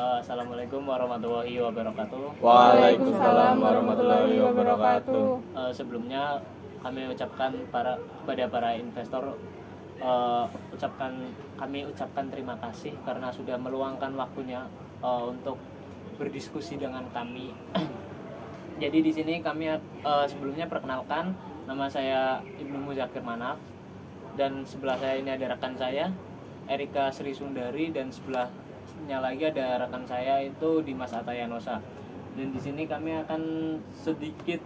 Assalamualaikum warahmatullahi wabarakatuh. Waalaikumsalam warahmatullahi wabarakatuh. Sebelumnya kami ucapkan kepada para investor kami ucapkan terima kasih karena sudah meluangkan waktunya untuk berdiskusi dengan kami. Jadi di sini kami sebelumnya perkenalkan, nama saya Ibnu Muzakir Manaf, dan sebelah saya ini ada rekan saya Erika Sri Sundari, dan sebelahnya lagi ada rekan saya itu Dimas Atayanosa. Dan di sini kami akan sedikit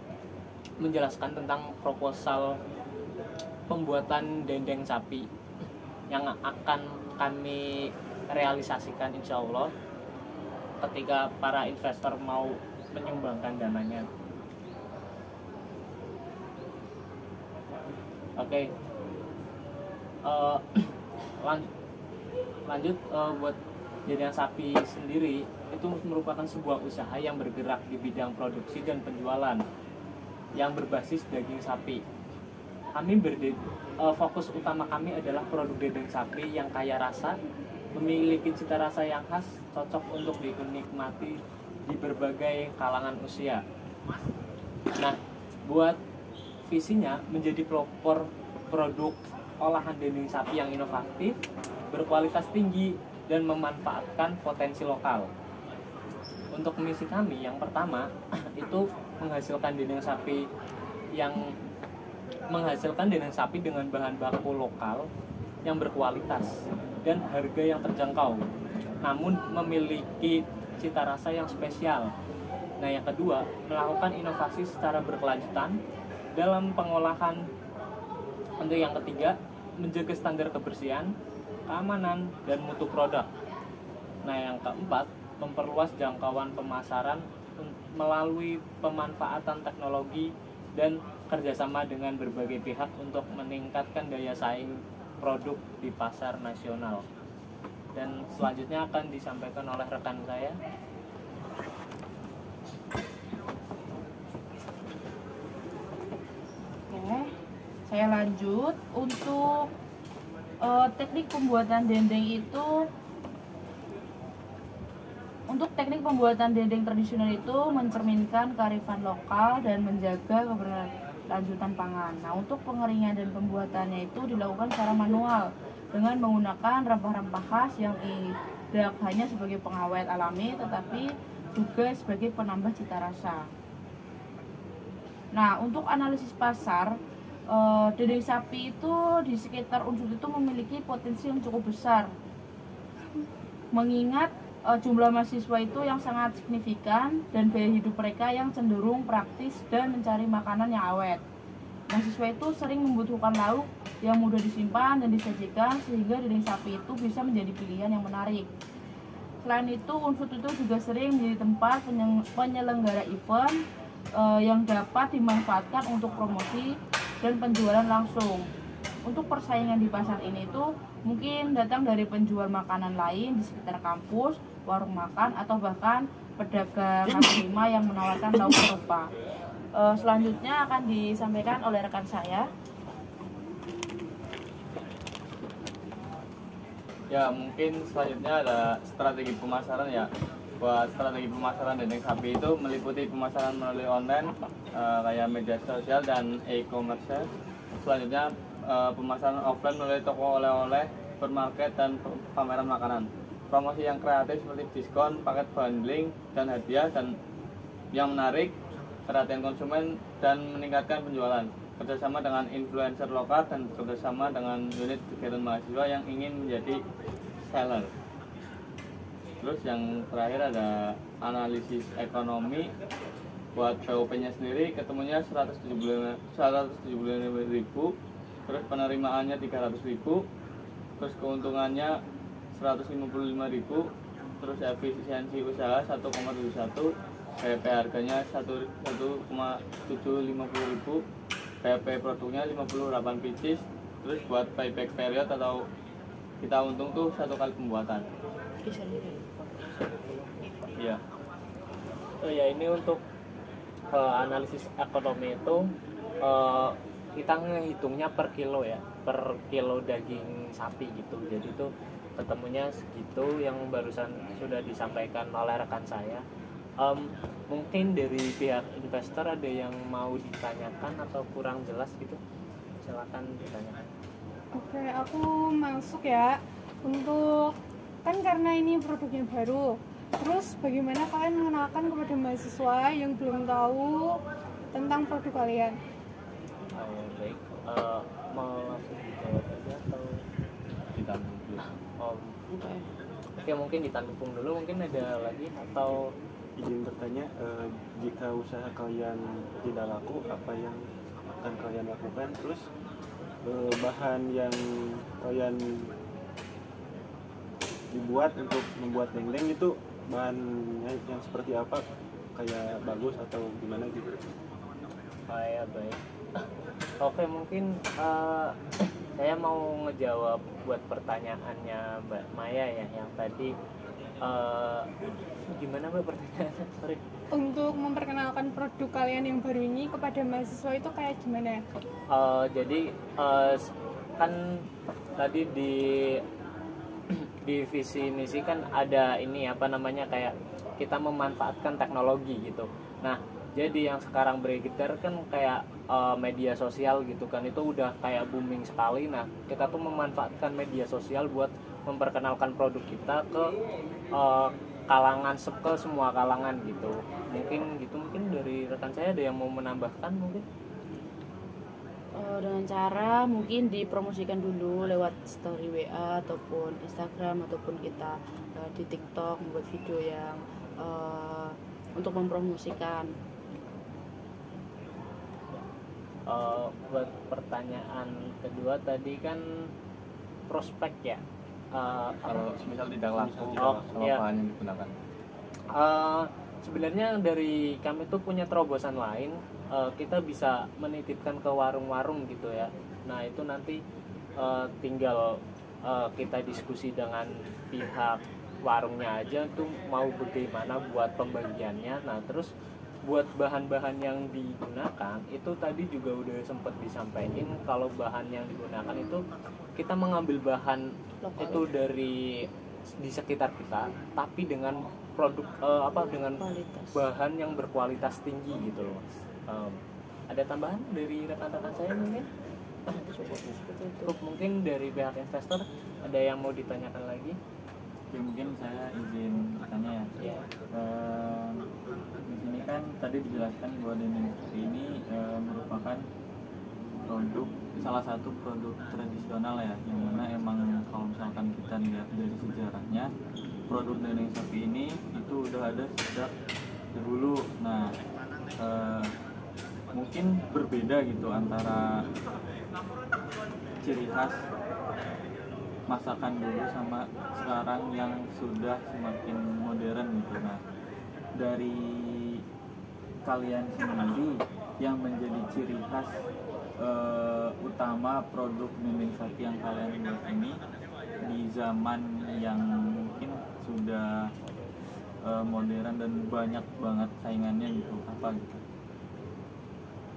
menjelaskan tentang proposal pembuatan dendeng sapi yang akan kami realisasikan insya Allah ketika para investor mau menyumbangkan dananya. Oke. Lanjut buat dendeng sapi sendiri itu merupakan sebuah usaha yang bergerak di bidang produksi dan penjualan yang berbasis daging sapi. Fokus utama kami adalah produk dendeng sapi yang kaya rasa, memiliki cita rasa yang khas, cocok untuk dinikmati di berbagai kalangan usia. Nah, buat visinya menjadi pelopor produk olahan dendeng sapi yang inovatif, berkualitas tinggi, dan memanfaatkan potensi lokal. Untuk misi kami yang pertama itu menghasilkan dendeng sapi dengan bahan baku lokal yang berkualitas dan harga yang terjangkau, namun memiliki cita rasa yang spesial. Nah, yang kedua, melakukan inovasi secara berkelanjutan dalam pengolahan. Untuk yang ketiga, menjaga standar kebersihan, keamanan, dan mutu produk. Nah, yang keempat, memperluas jangkauan pemasaran melalui pemanfaatan teknologi dan kerjasama dengan berbagai pihak untuk meningkatkan daya saing produk di pasar nasional. Dan selanjutnya akan disampaikan oleh rekan saya. Oke, saya lanjut untuk teknik pembuatan dendeng itu. Untuk teknik pembuatan dendeng tradisional itu mencerminkan kearifan lokal dan menjaga keberlanjutan pangan. Nah, untuk pengeringan dan pembuatannya itu dilakukan secara manual dengan menggunakan rempah-rempah khas yang tidak hanya sebagai pengawet alami tetapi juga sebagai penambah cita rasa. Nah, untuk analisis pasar, dendeng sapi itu di sekitar Unsut itu memiliki potensi yang cukup besar, mengingat jumlah mahasiswa itu yang sangat signifikan dan gaya hidup mereka yang cenderung praktis dan mencari makanan yang awet. Mahasiswa itu sering membutuhkan lauk yang mudah disimpan dan disajikan sehingga dendeng sapi itu bisa menjadi pilihan yang menarik. Selain itu, Unsut itu juga sering menjadi tempat penyelenggara event yang dapat dimanfaatkan untuk promosi dan penjualan langsung. Untuk persaingan di pasar ini itu mungkin datang dari penjual makanan lain di sekitar kampus, warung makan, atau bahkan pedagang kaki lima yang menawarkan lauk serupa. Selanjutnya akan disampaikan oleh rekan saya. Ya, mungkin selanjutnya ada strategi pemasaran ya. Buat strategi pemasaran dendeng sapi itu meliputi pemasaran melalui online, kayak media sosial dan e-commerce. Selanjutnya pemasaran offline melalui toko oleh-oleh, supermarket, dan pameran makanan. Promosi yang kreatif seperti diskon, paket bundling, dan hadiah dan yang menarik perhatian konsumen dan meningkatkan penjualan. Kerjasama dengan influencer lokal dan kerjasama dengan unit kegiatan mahasiswa yang ingin menjadi seller. Terus yang terakhir ada analisis ekonomi. Buat POP-nya sendiri ketemunya 175.000, terus penerimaannya 300.000, terus keuntungannya 155.000, terus efisiensi usaha 1,71, PP harganya 1,750.000, PP produknya 58 pieces. Terus buat payback period atau kita untung tuh 1 kali pembuatan. Iya. Oh ya, ini untuk analisis ekonomi itu kita ngehitungnya per kilo ya, per kilo daging sapi gitu. Jadi tuh ketemunya segitu yang barusan sudah disampaikan oleh rekan saya. Mungkin dari pihak investor ada yang mau ditanyakan atau kurang jelas gitu, silakan ditanyakan. Oke, aku masuk ya. Untuk kan karena ini produknya baru, terus bagaimana kalian mengenalkan kepada mahasiswa yang belum tahu tentang produk kalian? Ya, baik. Mau langsung dijawab aja atau Ditampung dulu. Oke, mungkin ditampung dulu, mungkin ada lagi atau Izin bertanya, jika usaha kalian tidak laku, apa yang akan kalian lakukan? Terus bahan yang kalian dibuat untuk membuat dendeng itu bahannya yang seperti apa? Kayak bagus atau gimana gitu? ya baik. Oke, mungkin saya mau ngejawab buat pertanyaannya Mbak Maya ya, yang tadi gimana Mbak pertanyaannya? Sorry. Untuk memperkenalkan produk kalian yang baru ini kepada mahasiswa itu kayak gimana? Jadi kan tadi di visi misi kan ada ini apa namanya, kayak kita memanfaatkan teknologi gitu. Nah, jadi yang sekarang beredar kan kayak media sosial gitu kan, itu udah kayak booming sekali. Nah, kita tuh memanfaatkan media sosial buat memperkenalkan produk kita ke kalangan, ke semua kalangan gitu. Mungkin dari rekan saya ada yang mau menambahkan mungkin? Dengan cara mungkin dipromosikan dulu lewat story WA ataupun Instagram, ataupun kita di TikTok membuat video yang untuk mempromosikan. Buat pertanyaan kedua tadi kan prospek ya. Kalau misal tidak laku, Oh, apa iya. bahan yang digunakan? Sebenarnya dari kami tuh punya terobosan lain. Kita bisa menitipkan ke warung-warung gitu ya. Nah, itu nanti tinggal kita diskusi dengan pihak warungnya aja tuh mau bagaimana buat pembagiannya. Nah, terus buat bahan-bahan yang digunakan itu tadi juga udah sempat disampaikan, kalau bahan yang digunakan itu kita mengambil bahan Lokal. itu dari di sekitar kita, tapi dengan produk dengan Kualitas. bahan yang berkualitas tinggi gitu loh Mas. Ada tambahan dari rekan-rekan saya mungkin? Cukup. Mungkin dari pihak investor ada yang mau ditanyakan lagi? Oke, mungkin saya izin bertanya ya. Ya. Di sini kan tadi dijelaskan bahwa dendeng sapi ini merupakan salah satu produk tradisional ya, yang mana emang kalau misalkan kita lihat dari sejarahnya, produk dendeng sapi ini itu udah ada sejak dahulu. Nah, mungkin berbeda gitu antara ciri khas masakan dulu sama sekarang yang sudah semakin modern gitu. Nah, dari kalian sendiri yang menjadi ciri khas utama produk dendeng sapi yang kalian buat ini di zaman yang mungkin sudah modern dan banyak banget saingannya gitu, apa gitu?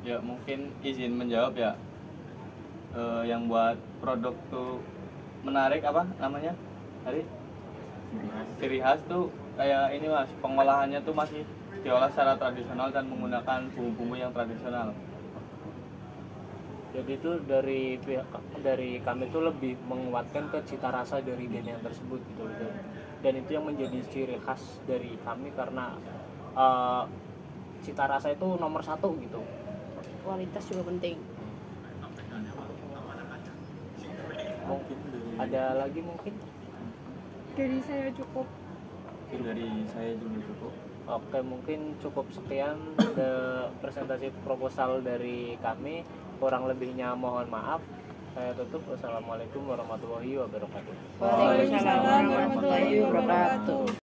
Ya mungkin izin menjawab ya. Yang buat produk tuh menarik apa namanya tadi, ciri khas tuh kayak ini Mas, pengolahannya tuh masih diolah secara tradisional dan menggunakan bumbu-bumbu yang tradisional. Jadi itu dari kami itu lebih menguatkan ke cita rasa dari dendeng tersebut gitu. Dan itu yang menjadi ciri khas dari kami, karena cita rasa itu nomor satu gitu. Kualitas juga penting. Ada lagi mungkin? Dari saya cukup. Mungkin dari saya juga cukup. Oke, mungkin cukup sekian presentasi proposal dari kami. Kurang lebihnya mohon maaf. Saya tutup. Wassalamualaikum warahmatullahi wabarakatuh. Waalaikumsalam warahmatullahi wabarakatuh.